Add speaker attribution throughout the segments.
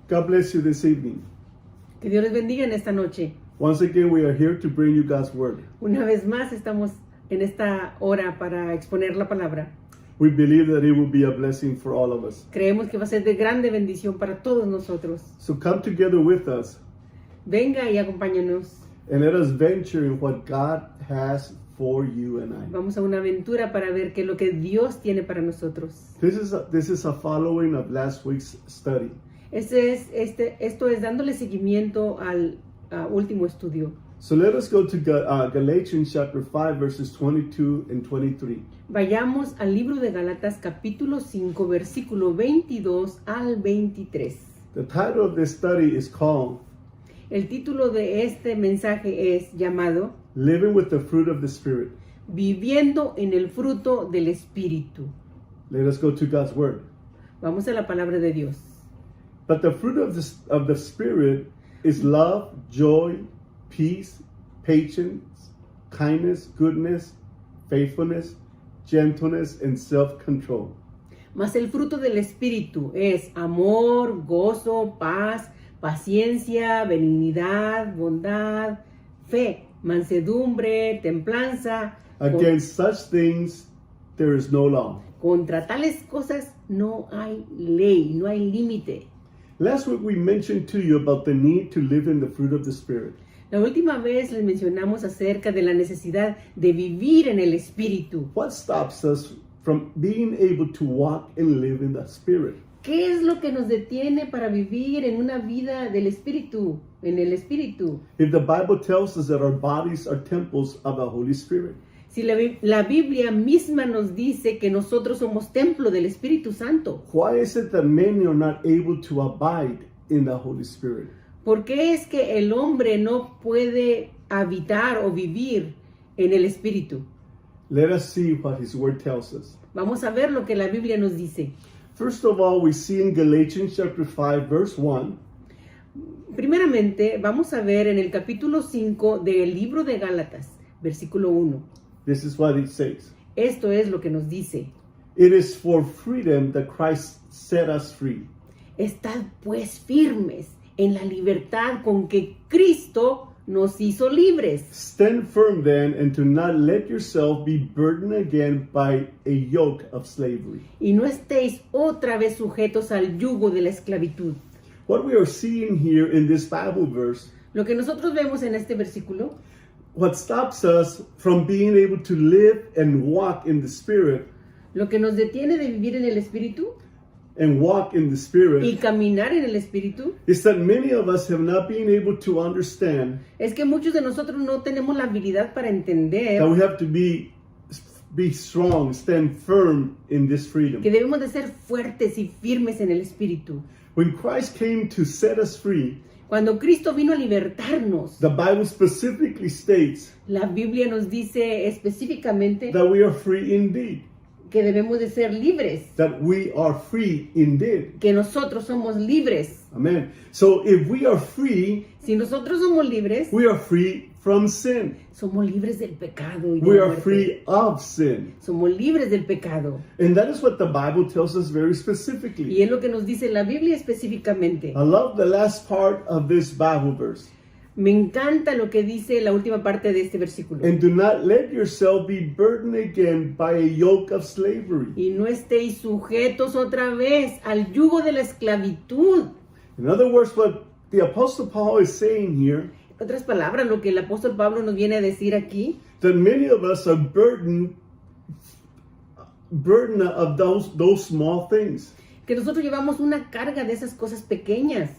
Speaker 1: God bless you this evening.
Speaker 2: Que Dios les bendiga en esta noche.
Speaker 1: Once again, we are here to bring you God's word.
Speaker 2: Una vez más estamos en esta hora para exponer la palabra.
Speaker 1: We believe that it will be a blessing for all of us.
Speaker 2: Creemos que va a ser de grande bendición para todos nosotros.
Speaker 1: So come together with us
Speaker 2: Venga y acompáñanos.
Speaker 1: and let us venture in what God has for you and I.
Speaker 2: Vamos a una aventura para ver qué es lo que Dios tiene para nosotros.
Speaker 1: This is a following of last week's study.
Speaker 2: Esto es dándole seguimiento al último estudio.
Speaker 1: So let us go to Galatians chapter 5 verses 22 and 23.
Speaker 2: Vayamos al libro de Gálatas capítulo 5 versículo 22 al 23.
Speaker 1: The title of this study is called
Speaker 2: El título de este mensaje es llamado
Speaker 1: Living with the Fruit of the Spirit.
Speaker 2: Viviendo en el fruto del Espíritu.
Speaker 1: Let us go to God's word.
Speaker 2: Vamos a la palabra de Dios.
Speaker 1: But the fruit of the Spirit is love, joy, peace, patience, kindness, goodness, faithfulness, gentleness, and self-control.
Speaker 2: Mas el fruto del Espíritu es amor, gozo, paz, paciencia, benignidad, bondad, fe, mansedumbre, templanza.
Speaker 1: Against such things there is no law.
Speaker 2: Contra tales cosas no hay ley, no hay límite.
Speaker 1: Last week we mentioned to you about the need to live in the fruit of the Spirit.
Speaker 2: La última vez les mencionamos acerca de la necesidad de vivir en el Espíritu.
Speaker 1: What stops us from being able to walk and live in the Spirit?
Speaker 2: ¿Qué es lo que nos detiene para vivir en una vida del Espíritu, en el Espíritu?
Speaker 1: If the Bible tells us that our bodies are temples of the Holy Spirit,
Speaker 2: Si la Biblia misma nos dice que nosotros somos templo del Espíritu Santo,
Speaker 1: why is it that many are not able to abide in the Holy Spirit?
Speaker 2: ¿por qué es que el hombre no puede habitar o vivir en el Espíritu?
Speaker 1: Let us see what His Word tells us.
Speaker 2: Vamos a ver lo que la Biblia nos dice.
Speaker 1: First of all, we see in Galatians chapter 5, verse 1,
Speaker 2: Primeramente, vamos a ver en el capítulo 5 del libro de Gálatas, versículo 1.
Speaker 1: this is what it says.
Speaker 2: Esto es lo que nos dice.
Speaker 1: It is for freedom that Christ set us free.
Speaker 2: Estad pues firmes en la libertad con que Cristo nos hizo libres.
Speaker 1: Stand firm then, and do not let yourself be burdened again by a yoke of slavery.
Speaker 2: Y no estéis otra vez sujetos al yugo de la esclavitud.
Speaker 1: What we are seeing here in this Bible verse,
Speaker 2: Lo que nosotros vemos en este versículo,
Speaker 1: what stops us from being able to live and walk in the Spirit
Speaker 2: lo que nos detiene de vivir en el Espíritu
Speaker 1: and walk in the
Speaker 2: y
Speaker 1: Spirit
Speaker 2: caminar en el Espíritu,
Speaker 1: is that many of us have not been able to understand
Speaker 2: es que muchos de nosotros no tenemos la habilidad para entender
Speaker 1: that we have to be strong, stand firm in this freedom.
Speaker 2: que debemos de ser fuertes y firmes en el Espíritu.
Speaker 1: When Christ came to set us free,
Speaker 2: Cuando Cristo vino a libertarnos,
Speaker 1: the Bible specifically states
Speaker 2: la Biblia nos dice específicamente
Speaker 1: that we are free indeed.
Speaker 2: que debemos de ser libres,
Speaker 1: That we are free indeed.
Speaker 2: que nosotros somos libres.
Speaker 1: Amen. So if we are free,
Speaker 2: Si nosotros somos libres,
Speaker 1: we are free from sin.
Speaker 2: somos libres del pecado y de
Speaker 1: We
Speaker 2: la
Speaker 1: are
Speaker 2: muerte.
Speaker 1: free of sin.
Speaker 2: Somos libres del pecado.
Speaker 1: And that is what the Bible tells us very
Speaker 2: Y
Speaker 1: specifically.
Speaker 2: es lo que nos dice la Biblia específicamente.
Speaker 1: I love the last part of this Bible verse.
Speaker 2: Me encanta lo que dice la última parte de este versículo.
Speaker 1: And do not let yourself be burdened again by a yoke of slavery.
Speaker 2: Y no estéis sujetos otra vez al yugo de la esclavitud.
Speaker 1: In other words, what the Apostle Paul is saying here,
Speaker 2: En otras palabras, lo que el apóstol Pablo nos viene a decir aquí,
Speaker 1: that many of us are burdened of those small things.
Speaker 2: que nosotros llevamos una carga de esas cosas pequeñas.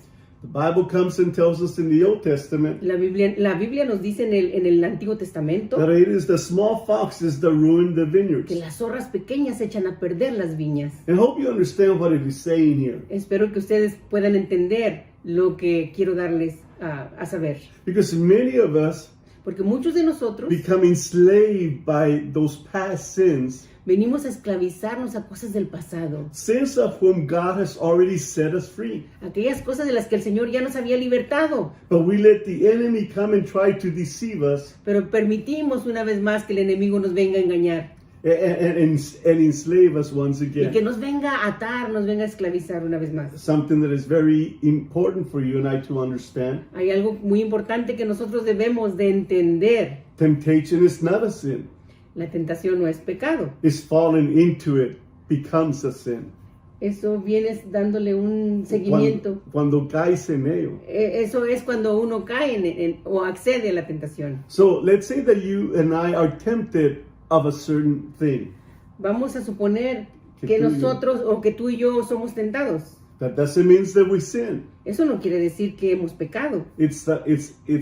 Speaker 1: The Bible comes and tells us in the Old Testament
Speaker 2: La Biblia nos dice en el Antiguo Testamento
Speaker 1: that it is the small foxes that ruin the vineyards.
Speaker 2: que las zorras pequeñas echan a perder las viñas.
Speaker 1: And I hope you understand what it is saying here.
Speaker 2: Espero que ustedes puedan entender lo que quiero darles a saber.
Speaker 1: Because many of us
Speaker 2: Porque muchos de nosotros
Speaker 1: become enslaved by those past sins,
Speaker 2: venimos a esclavizarnos a cosas del pasado.
Speaker 1: sins of whom God has already set us free.
Speaker 2: Aquellas cosas de las que el Señor ya nos había libertado.
Speaker 1: But we let the enemy come and try to deceive us
Speaker 2: Pero permitimos una vez más que el enemigo nos venga a engañar.
Speaker 1: and enslave us once
Speaker 2: y que
Speaker 1: again.
Speaker 2: nos venga a atar, nos venga a esclavizar una vez más.
Speaker 1: Something that is very important for you and I to understand.
Speaker 2: Hay algo muy importante que nosotros debemos de entender.
Speaker 1: Temptation is not a sin.
Speaker 2: La tentación no es pecado.
Speaker 1: It's falling into it becomes a sin.
Speaker 2: Eso viene dándole un seguimiento.
Speaker 1: Cuando caes en ello.
Speaker 2: Eso es cuando uno cae o accede a la tentación.
Speaker 1: So let's say that you and I are tempted of a certain thing.
Speaker 2: Vamos a suponer
Speaker 1: Que
Speaker 2: que
Speaker 1: tú y yo.
Speaker 2: nosotros o que tú y yo somos tentados.
Speaker 1: That doesn't mean that we sin.
Speaker 2: Eso no quiere decir que hemos pecado.
Speaker 1: It's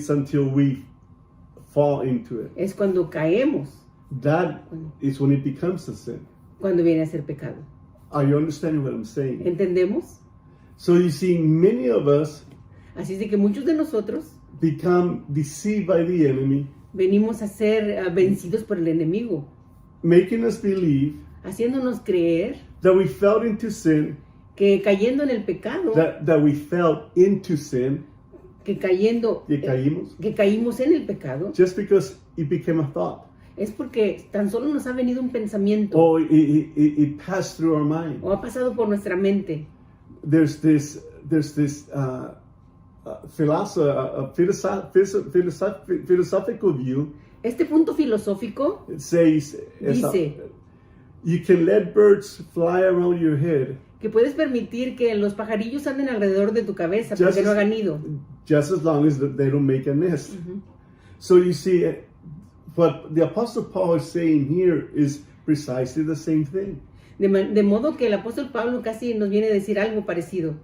Speaker 1: until we fall into it.
Speaker 2: Es cuando caemos,
Speaker 1: That is when it becomes a sin.
Speaker 2: cuando viene a ser pecado.
Speaker 1: Are you understanding what I'm saying?
Speaker 2: ¿Entendemos?
Speaker 1: So you see, many of us
Speaker 2: Así es de que muchos de nosotros
Speaker 1: become deceived by the enemy,
Speaker 2: venimos a ser vencidos por el enemigo,
Speaker 1: making us believe
Speaker 2: haciéndonos creer
Speaker 1: that we fell into sin,
Speaker 2: que cayendo en el pecado,
Speaker 1: that we fell into sin,
Speaker 2: que cayendo,
Speaker 1: que caímos,
Speaker 2: que caímos en el pecado,
Speaker 1: just because it became a thought,
Speaker 2: es porque tan solo nos ha venido un pensamiento
Speaker 1: or it passed through our mind.
Speaker 2: o ha pasado por nuestra mente.
Speaker 1: There's this philosophical view.
Speaker 2: Este punto filosófico
Speaker 1: It says,
Speaker 2: dice
Speaker 1: you can let birds fly around your head
Speaker 2: que puedes permitir que los pajarillos anden alrededor de tu cabeza,
Speaker 1: Just
Speaker 2: pero que no
Speaker 1: as-
Speaker 2: hagan nido.
Speaker 1: just as long as they don't make a nest. So you see, what the Apostle Paul is saying here is precisely the same thing.
Speaker 2: De modo que el apóstol Pablo casi nos viene a decir algo parecido.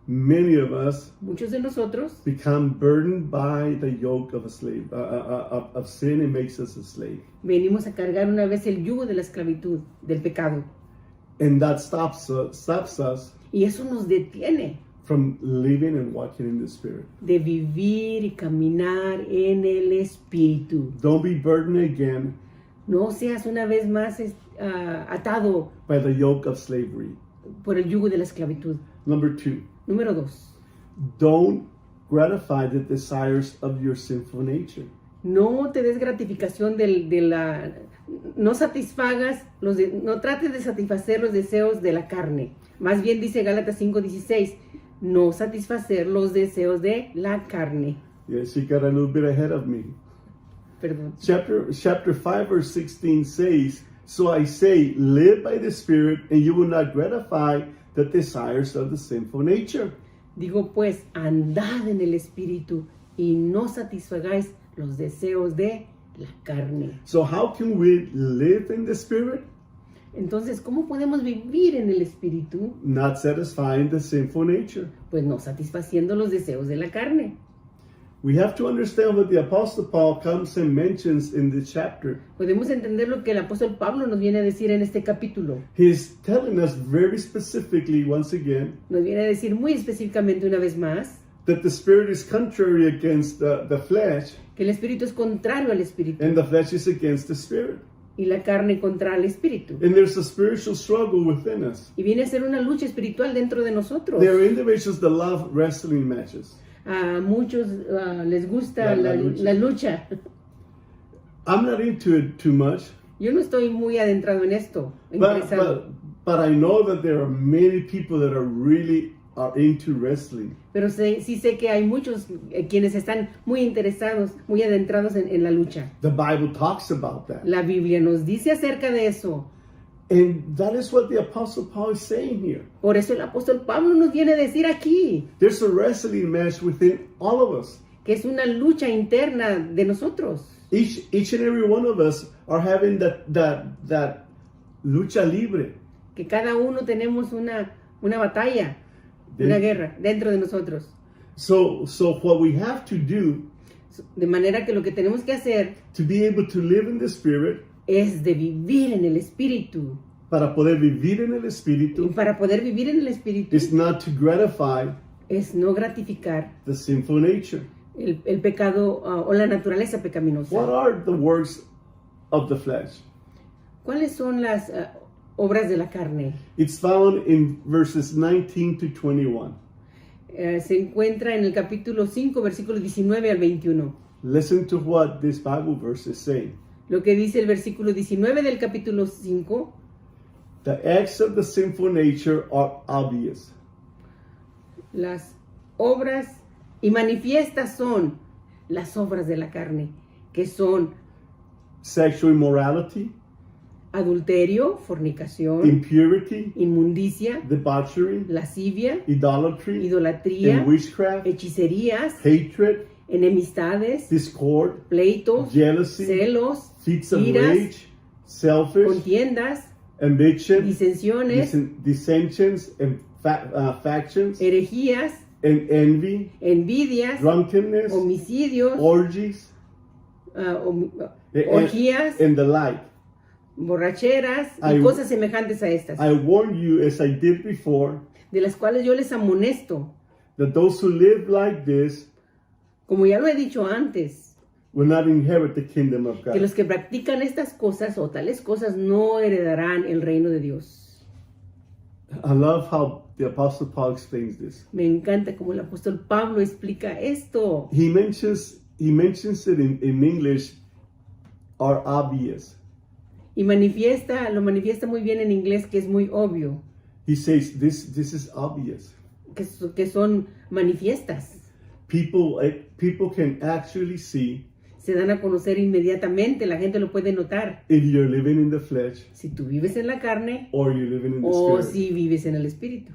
Speaker 1: Many of us
Speaker 2: Muchos de nosotros
Speaker 1: become burdened by the yoke of a slave, of sin. It makes us a slave.
Speaker 2: venimos a cargar una vez el yugo de la esclavitud, del pecado.
Speaker 1: And that stops us
Speaker 2: Y eso nos detiene
Speaker 1: from living and walking in the Spirit.
Speaker 2: de vivir y caminar en el Espíritu.
Speaker 1: Don't be burdened again
Speaker 2: No seas una vez más atado
Speaker 1: by the yoke of slavery.
Speaker 2: por el yugo de la esclavitud.
Speaker 1: Number 2,
Speaker 2: Número 2.
Speaker 1: don't gratify the desires of your sinful nature.
Speaker 2: No te des gratificación no satisfagas, no trates de satisfacer los deseos de la carne. Más bien dice Gálatas 5:16, no satisfacer los deseos de la carne.
Speaker 1: Yes, you got a little bit ahead of me.
Speaker 2: Perdón.
Speaker 1: Chapter 5, verse 16 says, so I say, live by the Spirit, and you will not gratify the desires of the sinful nature.
Speaker 2: Digo pues, andad en el Espíritu y no satisfagáis los deseos de la carne.
Speaker 1: So how can we live in the Spirit?
Speaker 2: Entonces, ¿cómo podemos vivir en el Espíritu?
Speaker 1: Not satisfying the sinful nature.
Speaker 2: Pues no satisfaciendo los deseos de la carne.
Speaker 1: We have to understand what the Apostle Paul comes and mentions in this chapter.
Speaker 2: Podemos entender lo que el apóstol Pablo nos viene a decir en este capítulo.
Speaker 1: He's telling us very specifically, once again,
Speaker 2: Nos viene a decir muy específicamente una vez más
Speaker 1: that the Spirit is contrary against the flesh,
Speaker 2: que el Espíritu es contrario al Espíritu
Speaker 1: and the flesh is against the Spirit.
Speaker 2: y la carne contra el Espíritu.
Speaker 1: And there's a spiritual struggle within us.
Speaker 2: Y viene a ser una lucha espiritual dentro de nosotros.
Speaker 1: There are individuals that love wrestling matches.
Speaker 2: A muchos les gusta
Speaker 1: La
Speaker 2: la lucha.
Speaker 1: I'm not into it too much,
Speaker 2: Yo no estoy muy adentrado en esto, interesado.
Speaker 1: but I know that there are many people that are into wrestling.
Speaker 2: Pero sí sé que hay muchos quienes están muy interesados, muy adentrados en la lucha.
Speaker 1: The Bible talks about that.
Speaker 2: La Biblia nos dice acerca de eso.
Speaker 1: And that is what the Apostle Paul is saying here.
Speaker 2: Por eso el apóstol Pablo nos viene a decir aquí
Speaker 1: There's a wrestling match within all of us.
Speaker 2: que es una lucha interna de nosotros.
Speaker 1: Each and every one of us are having that lucha libre.
Speaker 2: Que cada uno tenemos una batalla, una guerra dentro de nosotros.
Speaker 1: So what we have to do
Speaker 2: De manera que lo que tenemos que hacer
Speaker 1: to be able to live in the Spirit,
Speaker 2: es de vivir en el Espíritu.
Speaker 1: para poder vivir en el
Speaker 2: Y
Speaker 1: Espíritu,
Speaker 2: para poder vivir en el Espíritu
Speaker 1: is not to gratify
Speaker 2: es no gratificar
Speaker 1: the sinful nature.
Speaker 2: el pecado o la naturaleza pecaminosa.
Speaker 1: What are the works of the flesh?
Speaker 2: ¿Cuáles son las obras de la carne?
Speaker 1: It's found in verses 19 to 21.
Speaker 2: Se encuentra en el capítulo 5, versículos 19 al 21.
Speaker 1: Listen to what this Bible verse is saying.
Speaker 2: Lo que dice el versículo 19 del capítulo 5,
Speaker 1: The acts of the sinful nature are obvious.
Speaker 2: las obras y manifiestas son las obras de la carne, que son
Speaker 1: Sexual immorality,
Speaker 2: adulterio, fornicación,
Speaker 1: impurity,
Speaker 2: inmundicia,
Speaker 1: debauchery,
Speaker 2: lascivia,
Speaker 1: idolatry,
Speaker 2: idolatría,
Speaker 1: and witchcraft,
Speaker 2: hechicerías,
Speaker 1: hatred,
Speaker 2: enemistades,
Speaker 1: discord,
Speaker 2: pleitos,
Speaker 1: jealousy,
Speaker 2: celos,
Speaker 1: fits of
Speaker 2: iras,
Speaker 1: rage, selfish,
Speaker 2: contiendas,
Speaker 1: ambition,
Speaker 2: disensiones,
Speaker 1: dissensions, and factions,
Speaker 2: herejías,
Speaker 1: and envy,
Speaker 2: envidias,
Speaker 1: drunkenness,
Speaker 2: homicidios,
Speaker 1: orgies,
Speaker 2: orgías,
Speaker 1: and the like.
Speaker 2: borracheras y
Speaker 1: I-
Speaker 2: cosas semejantes a estas,
Speaker 1: I warn you, as I did before,
Speaker 2: de las cuales yo les amonesto,
Speaker 1: that those who live like this
Speaker 2: como ya lo he dicho antes,
Speaker 1: will not inherit the kingdom of
Speaker 2: que
Speaker 1: God.
Speaker 2: los que practican estas cosas o tales cosas no heredarán el reino de Dios.
Speaker 1: I love how the Apostle Paul explains this.
Speaker 2: Me encanta como el apóstol Pablo explica esto.
Speaker 1: He mentions it in English, are obvious.
Speaker 2: Y lo manifiesta muy bien en inglés, que es muy obvio,
Speaker 1: He says this is obvious.
Speaker 2: que son manifiestas.
Speaker 1: People can actually see
Speaker 2: Se dan a conocer inmediatamente, la gente lo puede notar.
Speaker 1: if you're living in the flesh
Speaker 2: Si tú vives en la carne
Speaker 1: or you're living in the
Speaker 2: o
Speaker 1: spirit.
Speaker 2: si vives en el espíritu.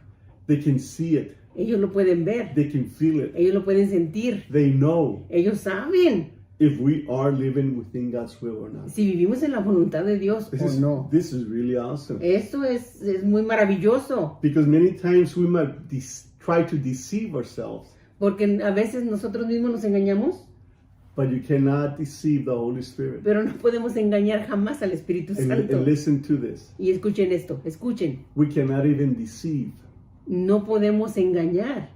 Speaker 1: They can see it.
Speaker 2: Ellos lo pueden ver,
Speaker 1: They can feel it.
Speaker 2: ellos lo pueden sentir,
Speaker 1: They know
Speaker 2: ellos saben
Speaker 1: if we are living within God's will or not.
Speaker 2: si vivimos en la voluntad de Dios o no.
Speaker 1: This is really awesome.
Speaker 2: Esto es muy maravilloso,
Speaker 1: Because many times we might try to deceive ourselves,
Speaker 2: porque a veces nosotros mismos nos engañamos,
Speaker 1: but you cannot deceive the Holy Spirit.
Speaker 2: pero no podemos engañar jamás al Espíritu Santo.
Speaker 1: And listen to this.
Speaker 2: Y escuchen esto, escuchen.
Speaker 1: We cannot even deceive
Speaker 2: No podemos engañar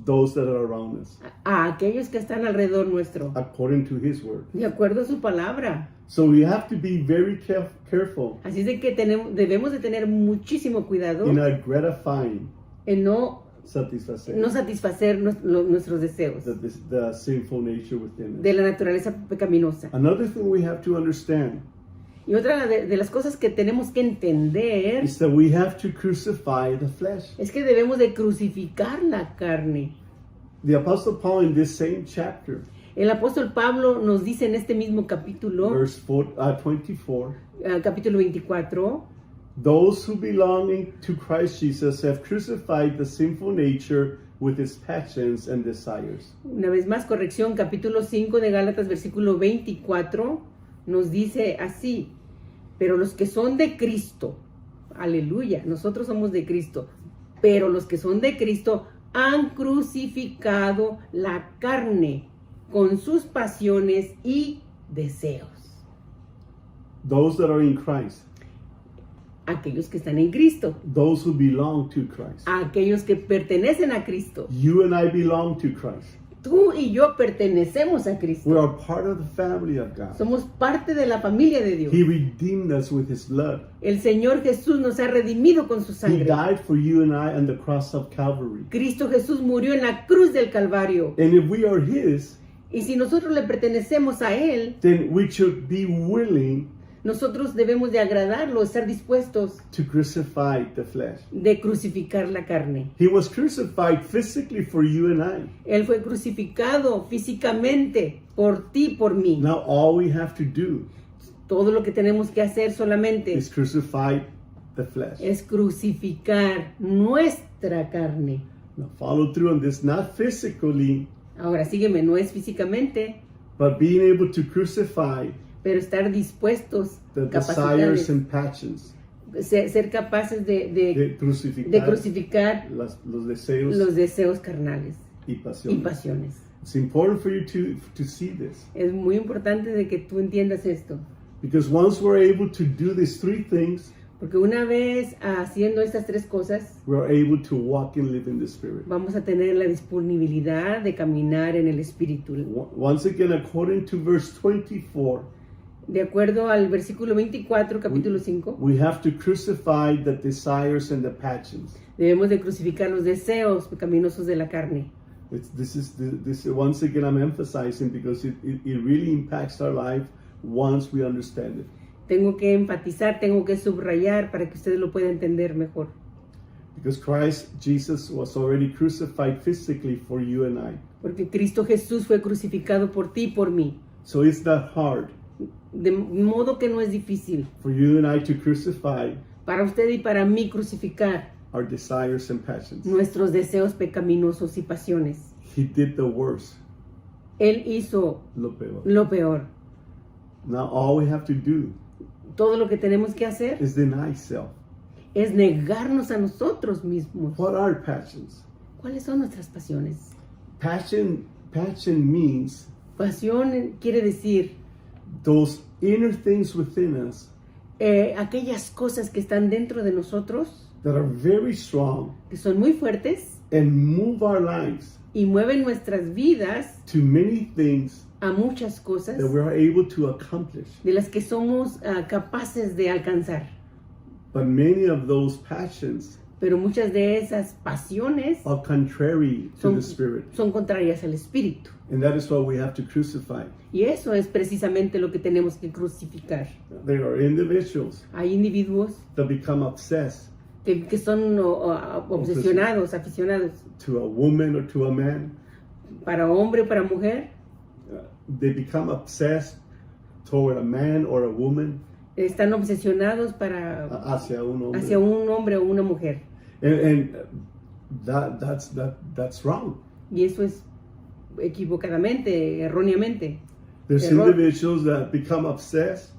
Speaker 1: those that are around us
Speaker 2: a aquellos que están alrededor nuestro,
Speaker 1: according to His word.
Speaker 2: de acuerdo a su palabra.
Speaker 1: So we have to be very careful
Speaker 2: Así es de que debemos de tener muchísimo cuidado
Speaker 1: in our gratifying
Speaker 2: en no
Speaker 1: satisfaction
Speaker 2: satisfacer nuestros deseos
Speaker 1: the sinful nature within us.
Speaker 2: de la naturaleza pecaminosa.
Speaker 1: Another thing we have to understand
Speaker 2: Y otra de las cosas que tenemos que entender
Speaker 1: is that we have to crucify the flesh.
Speaker 2: es que debemos de crucificar la carne.
Speaker 1: The Apostle Paul in this same chapter,
Speaker 2: El apóstol Pablo nos dice en este mismo capítulo,
Speaker 1: verse 24,
Speaker 2: capítulo 24,
Speaker 1: those who belong to Christ Jesus have crucified the sinful nature with its passions and desires.
Speaker 2: una vez más, corrección, capítulo 5 de Gálatas, versículo 24, nos dice así: pero los que son de Cristo, aleluya, nosotros somos de Cristo, pero los que son de Cristo han crucificado la carne con sus pasiones y deseos.
Speaker 1: Those that are in Christ,
Speaker 2: Aquellos que están en Cristo,
Speaker 1: those who belong to Christ.
Speaker 2: aquellos que pertenecen a Cristo.
Speaker 1: You and I belong to Christ.
Speaker 2: Tú y yo pertenecemos a Cristo.
Speaker 1: We are part of the family of God.
Speaker 2: Somos parte de la familia de Dios.
Speaker 1: He redeemed us with His blood.
Speaker 2: El Señor Jesús nos ha redimido con su
Speaker 1: He
Speaker 2: sangre.
Speaker 1: died for you and I on the cross of Calvary.
Speaker 2: Cristo Jesús murió en la cruz del Calvario.
Speaker 1: And if we are His,
Speaker 2: Y si nosotros le pertenecemos a Él,
Speaker 1: then we should be willing
Speaker 2: nosotros debemos de agradarlo, estar dispuestos
Speaker 1: to crucify the flesh.
Speaker 2: de crucificar la carne.
Speaker 1: He was crucified physically for you and I.
Speaker 2: Él fue crucificado físicamente por ti, por mí.
Speaker 1: Now all we have to do
Speaker 2: Todo lo que tenemos que hacer solamente
Speaker 1: is crucify the flesh.
Speaker 2: es crucificar nuestra carne.
Speaker 1: Now follow through on this, not physically,
Speaker 2: Ahora sígueme, no es físicamente,
Speaker 1: but being able to crucify
Speaker 2: pero estar dispuestos,
Speaker 1: the
Speaker 2: capacitados,
Speaker 1: desires and passions.
Speaker 2: ser capaces
Speaker 1: De crucificar,
Speaker 2: de crucificar
Speaker 1: los deseos
Speaker 2: los deseos carnales
Speaker 1: y
Speaker 2: y
Speaker 1: pasiones.
Speaker 2: pasiones.
Speaker 1: It's important for you to see this.
Speaker 2: Es muy importante de que tú entiendas esto,
Speaker 1: Because once we're able to do these three things,
Speaker 2: porque una vez haciendo estas tres cosas,
Speaker 1: we're able to walk and live in the Spirit.
Speaker 2: vamos a tener la disponibilidad de caminar en el Espíritu.
Speaker 1: Once again, according to verse 24,
Speaker 2: De acuerdo al versículo 24, capítulo 5,
Speaker 1: we have to crucify the desires and the passions.
Speaker 2: debemos de crucificar los deseos pecaminosos de la carne.
Speaker 1: This once again I'm emphasizing because it really impacts our life once we understand it.
Speaker 2: Tengo que enfatizar, tengo que subrayar para que ustedes lo puedan entender mejor.
Speaker 1: Because Christ Jesus was already crucified physically for you and I.
Speaker 2: Porque Cristo Jesús fue crucificado por ti y por mí.
Speaker 1: So it's not hard
Speaker 2: De modo que no es difícil
Speaker 1: for you and I to crucify
Speaker 2: para usted y para mí crucificar
Speaker 1: our desires and passions.
Speaker 2: nuestros deseos pecaminosos y pasiones.
Speaker 1: He did the worst,
Speaker 2: Él hizo
Speaker 1: lo peor.
Speaker 2: lo peor.
Speaker 1: Now all we have to do
Speaker 2: Todo lo que tenemos que hacer
Speaker 1: is deny self.
Speaker 2: es negarnos a nosotros mismos.
Speaker 1: What are passions?
Speaker 2: ¿Cuáles son nuestras pasiones?
Speaker 1: Passion means
Speaker 2: Pasión quiere decir
Speaker 1: those inner things within us
Speaker 2: aquellas cosas que están dentro de nosotros,
Speaker 1: that are very strong
Speaker 2: que son muy fuertes
Speaker 1: and move our lives
Speaker 2: y mueven nuestras vidas
Speaker 1: to many things
Speaker 2: a muchas cosas
Speaker 1: that we are able to accomplish.
Speaker 2: de las que somos capaces de alcanzar.
Speaker 1: But many of those passions
Speaker 2: Pero muchas de esas pasiones
Speaker 1: are contrary to the Spirit.
Speaker 2: son contrarias al Espíritu.
Speaker 1: And that is what we have to crucify.
Speaker 2: Y eso es precisamente lo que tenemos que crucificar.
Speaker 1: There are individuals
Speaker 2: Hay individuos
Speaker 1: that become obsessed
Speaker 2: que son obsesionados, aficionados,
Speaker 1: to a woman or to a man.
Speaker 2: para hombre o para mujer.
Speaker 1: They become obsessed toward a man or a woman,
Speaker 2: Están obsesionados
Speaker 1: hacia un hombre.
Speaker 2: hacia un hombre o una mujer.
Speaker 1: And that's wrong.
Speaker 2: Y eso es equivocadamente, erróneamente.
Speaker 1: There's
Speaker 2: Error.
Speaker 1: individuals that become obsessed.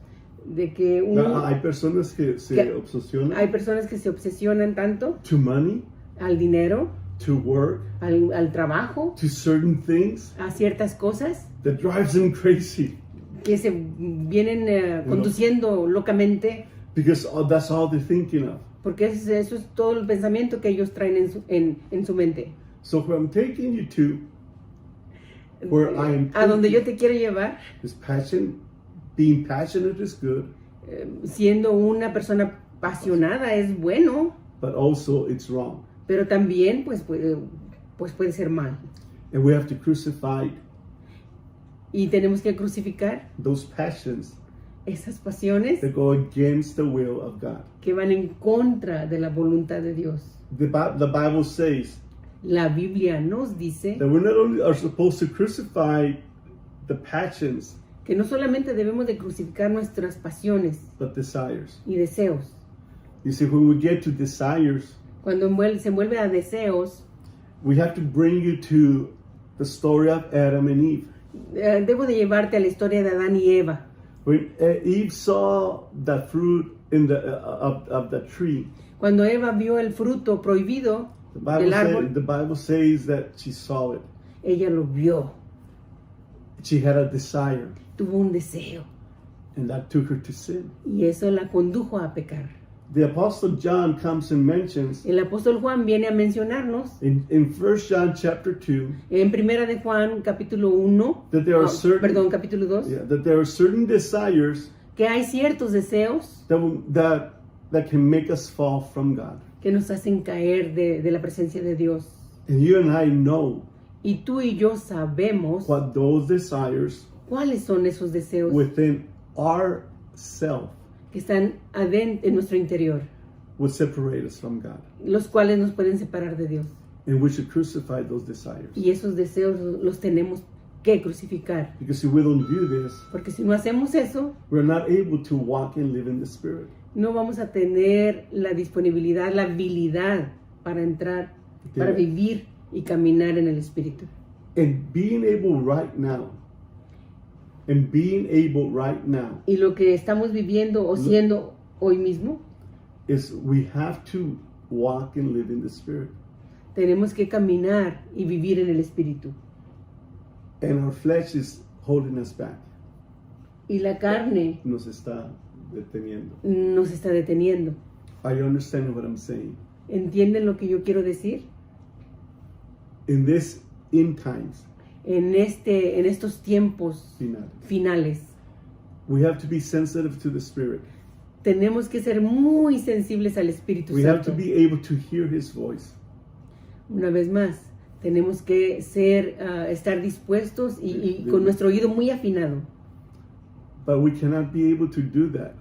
Speaker 2: De que
Speaker 1: Hay personas que se
Speaker 2: que
Speaker 1: obsesionan
Speaker 2: hay personas que se obsesionan tanto
Speaker 1: to money,
Speaker 2: al dinero,
Speaker 1: to work,
Speaker 2: al trabajo,
Speaker 1: to certain things
Speaker 2: a ciertas cosas
Speaker 1: that drives them crazy
Speaker 2: que se vienen conduciendo locamente,
Speaker 1: because that's all they're thinking of.
Speaker 2: porque eso es todo el pensamiento que ellos traen en su mente.
Speaker 1: So where I'm taking you to, where I am
Speaker 2: A donde yo
Speaker 1: taking
Speaker 2: te quiero llevar,
Speaker 1: is passion. Being passionate is good,
Speaker 2: siendo una persona apasionada es bueno,
Speaker 1: but also it's wrong.
Speaker 2: pero también pues puede ser mal.
Speaker 1: And we have to crucify
Speaker 2: Y tenemos que crucificar
Speaker 1: those passions
Speaker 2: esas pasiones
Speaker 1: that go against the will of God.
Speaker 2: que van en contra de la voluntad de Dios.
Speaker 1: The Bible says
Speaker 2: La Biblia nos dice
Speaker 1: that we not only are supposed to crucify the passions,
Speaker 2: que no solamente debemos de crucificar nuestras pasiones
Speaker 1: but desires.
Speaker 2: y deseos.
Speaker 1: You see, when we get to desires,
Speaker 2: Cuando se envuelve a deseos,
Speaker 1: we have to bring you to the story of Adam and Eve.
Speaker 2: debo de llevarte a la historia de Adán y Eva.
Speaker 1: When Eve saw the fruit in of the tree,
Speaker 2: Cuando Eva vio el fruto prohibido del árbol,
Speaker 1: the Bible says that she saw it.
Speaker 2: ella lo vio,
Speaker 1: She had a desire,
Speaker 2: tuvo un deseo
Speaker 1: and that took her to sin.
Speaker 2: y eso la condujo a pecar.
Speaker 1: The Apostle John comes and mentions
Speaker 2: El apóstol Juan viene a mencionarnos
Speaker 1: in 1 John chapter 2
Speaker 2: en Primera de Juan capítulo 1,
Speaker 1: that there are
Speaker 2: capítulo 2,
Speaker 1: that there are certain desires
Speaker 2: que hay ciertos deseos
Speaker 1: that can make us fall from God.
Speaker 2: que nos hacen caer de la presencia de Dios.
Speaker 1: And you and I know
Speaker 2: Y tú y yo sabemos
Speaker 1: what those desires
Speaker 2: cuáles son esos deseos
Speaker 1: within our self
Speaker 2: que están adentro en nuestro interior,
Speaker 1: would separate us from God.
Speaker 2: los cuales nos pueden separar de Dios.
Speaker 1: And we should crucify those desires.
Speaker 2: Y esos deseos los tenemos que crucificar.
Speaker 1: Because if we don't do this,
Speaker 2: Porque si no hacemos eso,
Speaker 1: we're not able to walk and live in the Spirit.
Speaker 2: no vamos a tener la disponibilidad, la habilidad para entrar, para vivir y caminar en el Espíritu.
Speaker 1: And being able right now,
Speaker 2: Y lo que estamos viviendo o siendo hoy mismo,
Speaker 1: is we have to walk and live in the Spirit.
Speaker 2: tenemos que caminar y vivir en el Espíritu.
Speaker 1: And our flesh is holding us back.
Speaker 2: Y la carne
Speaker 1: Nos está deteniendo.
Speaker 2: nos está deteniendo.
Speaker 1: Are you understanding what I'm saying?
Speaker 2: ¿Entienden lo que yo quiero decir?
Speaker 1: In this end times,
Speaker 2: En estos tiempos finales,
Speaker 1: we have to be sensitive to the Spirit.
Speaker 2: tenemos que ser muy sensibles al Espíritu
Speaker 1: We have to
Speaker 2: Santo.
Speaker 1: be able to hear His voice.
Speaker 2: Una vez más, tenemos que estar dispuestos y con nuestro oído muy afinado.
Speaker 1: But we cannot be able to do that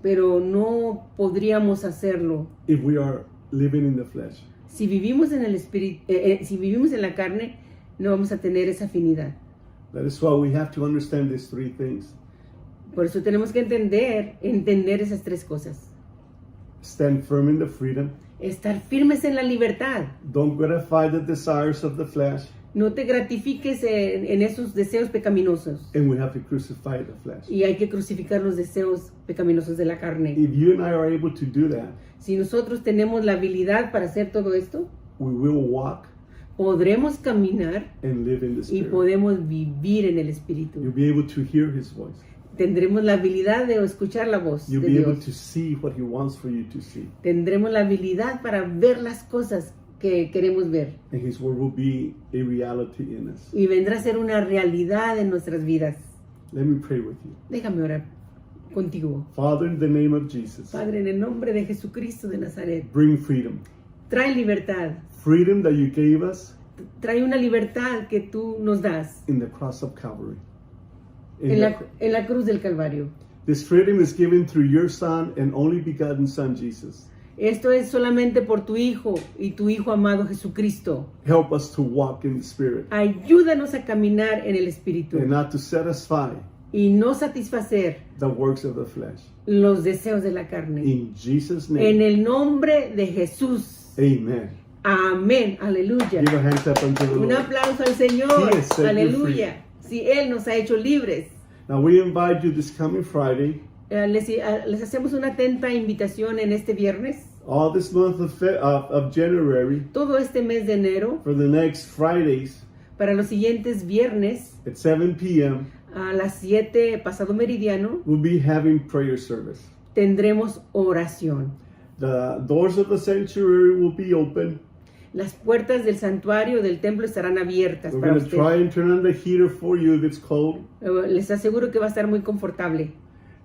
Speaker 2: pero no podríamos hacerlo
Speaker 1: if we are living in the flesh.
Speaker 2: si vivimos en el espíritu, si vivimos en la carne, no vamos a tener esa afinidad.
Speaker 1: That is why we have to understand these three things.
Speaker 2: Por eso tenemos que entender esas tres cosas.
Speaker 1: Stand firm in the freedom.
Speaker 2: Estar firmes en la libertad.
Speaker 1: Don't gratify the desires of the flesh.
Speaker 2: No te gratifiques en esos deseos pecaminosos.
Speaker 1: And we have to crucify the flesh.
Speaker 2: Y hay que crucificar los deseos pecaminosos de la carne.
Speaker 1: If you and I are able to do that,
Speaker 2: Si nosotros tenemos la habilidad para hacer todo esto,
Speaker 1: we will walk
Speaker 2: podremos caminar
Speaker 1: and live in the
Speaker 2: y
Speaker 1: Spirit.
Speaker 2: podemos vivir en el Espíritu.
Speaker 1: You'll be able to hear His voice.
Speaker 2: Tendremos la habilidad de escuchar la voz de
Speaker 1: You'll be able
Speaker 2: Dios.
Speaker 1: to see what He wants for you to see.
Speaker 2: Tendremos la habilidad para ver las cosas que queremos ver.
Speaker 1: And His word will be a reality in us.
Speaker 2: Y vendrá a ser una realidad en nuestras vidas.
Speaker 1: Let me pray with you.
Speaker 2: Déjame orar contigo.
Speaker 1: Father, in the name of Jesus,
Speaker 2: Padre, en el nombre de Jesucristo de Nazaret,
Speaker 1: bring freedom.
Speaker 2: trae libertad.
Speaker 1: Freedom that you gave us
Speaker 2: Trae una libertad que tú nos das
Speaker 1: in the cross of Calvary.
Speaker 2: en la cruz del Calvario.
Speaker 1: This freedom is given through your Son and only begotten Son, Jesus.
Speaker 2: Esto es solamente por tu Hijo y tu Hijo amado Jesucristo.
Speaker 1: Help us to walk in the Spirit
Speaker 2: Ayúdanos a caminar en el Espíritu
Speaker 1: and not to satisfy
Speaker 2: y no satisfacer
Speaker 1: the works of the flesh.
Speaker 2: los deseos de la carne.
Speaker 1: In Jesus'
Speaker 2: En
Speaker 1: name,
Speaker 2: el nombre de Jesús.
Speaker 1: amen.
Speaker 2: Amén. Aleluya.
Speaker 1: Give a hand clap unto the
Speaker 2: Un
Speaker 1: Lord.
Speaker 2: aplauso al Señor.
Speaker 1: He has set you
Speaker 2: Aleluya. Si Él nos ha hecho libres.
Speaker 1: Now we invite you this coming Friday,
Speaker 2: Les hacemos una atenta invitación en este viernes,
Speaker 1: all this month of January,
Speaker 2: todo este mes de enero,
Speaker 1: for the next Fridays
Speaker 2: para los siguientes viernes
Speaker 1: at 7 p.m.
Speaker 2: a las 7 pasado meridiano,
Speaker 1: we'll be having prayer service.
Speaker 2: tendremos oración.
Speaker 1: The doors of the sanctuary will be open.
Speaker 2: Las puertas del santuario del templo estarán abiertas
Speaker 1: We're
Speaker 2: para
Speaker 1: going to
Speaker 2: usted.
Speaker 1: try and turn on the heater for you if it's cold.
Speaker 2: Les aseguro que va a estar muy confortable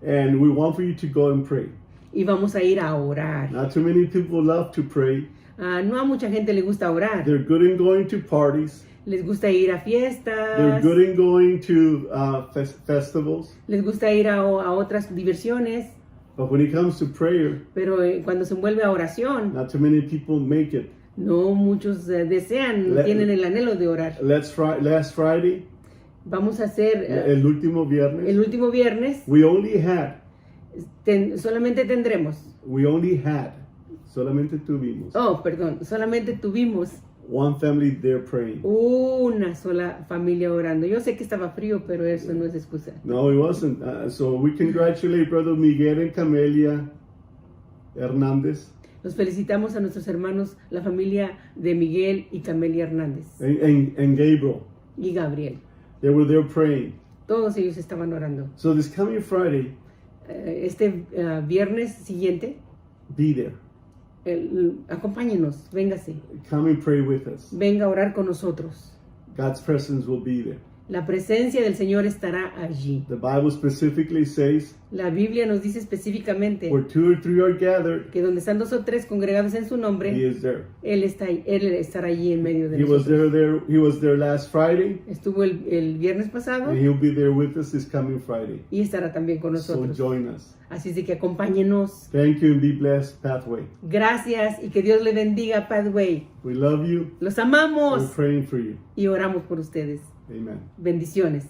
Speaker 1: And we want for you to go and pray.
Speaker 2: y vamos a ir a orar.
Speaker 1: Not too many people love to pray.
Speaker 2: No a mucha gente le gusta orar.
Speaker 1: They're good in going to parties.
Speaker 2: Les gusta ir a
Speaker 1: They're
Speaker 2: fiestas,
Speaker 1: good in going to festivals.
Speaker 2: les gusta ir a otras diversiones,
Speaker 1: But when it comes to prayer,
Speaker 2: pero cuando se envuelve a oración,
Speaker 1: not too many people make it.
Speaker 2: no muchos desean, tienen el anhelo de orar.
Speaker 1: Last Friday,
Speaker 2: Vamos a hacer
Speaker 1: el último
Speaker 2: el
Speaker 1: viernes,
Speaker 2: último viernes,
Speaker 1: we only had,
Speaker 2: solamente tuvimos
Speaker 1: one family there praying.
Speaker 2: una sola familia orando. Yo sé que estaba frío, pero eso no es excusa.
Speaker 1: No, it wasn't. So we congratulate Brother Miguel and Camelia Hernández
Speaker 2: Los felicitamos a nuestros hermanos, la familia de Miguel y Camelia Hernández
Speaker 1: and Gabriel.
Speaker 2: y Gabriel.
Speaker 1: They were there praying.
Speaker 2: Todos ellos estaban orando.
Speaker 1: So this coming Friday,
Speaker 2: Este viernes siguiente,
Speaker 1: be there.
Speaker 2: Acompáñenos, véngase,
Speaker 1: Come and pray with us.
Speaker 2: venga a orar con nosotros.
Speaker 1: God's presence will be there.
Speaker 2: La presencia del Señor estará allí.
Speaker 1: The Bible specifically says,
Speaker 2: La Biblia nos dice específicamente
Speaker 1: where 2 or 3 are gathered,
Speaker 2: que donde están 2 o 3 congregados en su
Speaker 1: He
Speaker 2: nombre,
Speaker 1: is there.
Speaker 2: Él estará allí en medio de
Speaker 1: He was
Speaker 2: nosotros.
Speaker 1: He was there last Friday,
Speaker 2: Estuvo el viernes pasado
Speaker 1: and He'll be there with us this coming Friday.
Speaker 2: y estará también con
Speaker 1: So
Speaker 2: nosotros.
Speaker 1: join us.
Speaker 2: Así es de que acompáñenos.
Speaker 1: Thank you and be blessed, Pathway.
Speaker 2: Gracias y que Dios le bendiga, Pathway.
Speaker 1: We love you.
Speaker 2: Los
Speaker 1: We're
Speaker 2: amamos
Speaker 1: praying for you.
Speaker 2: y oramos por ustedes.
Speaker 1: Amen.
Speaker 2: Bendiciones.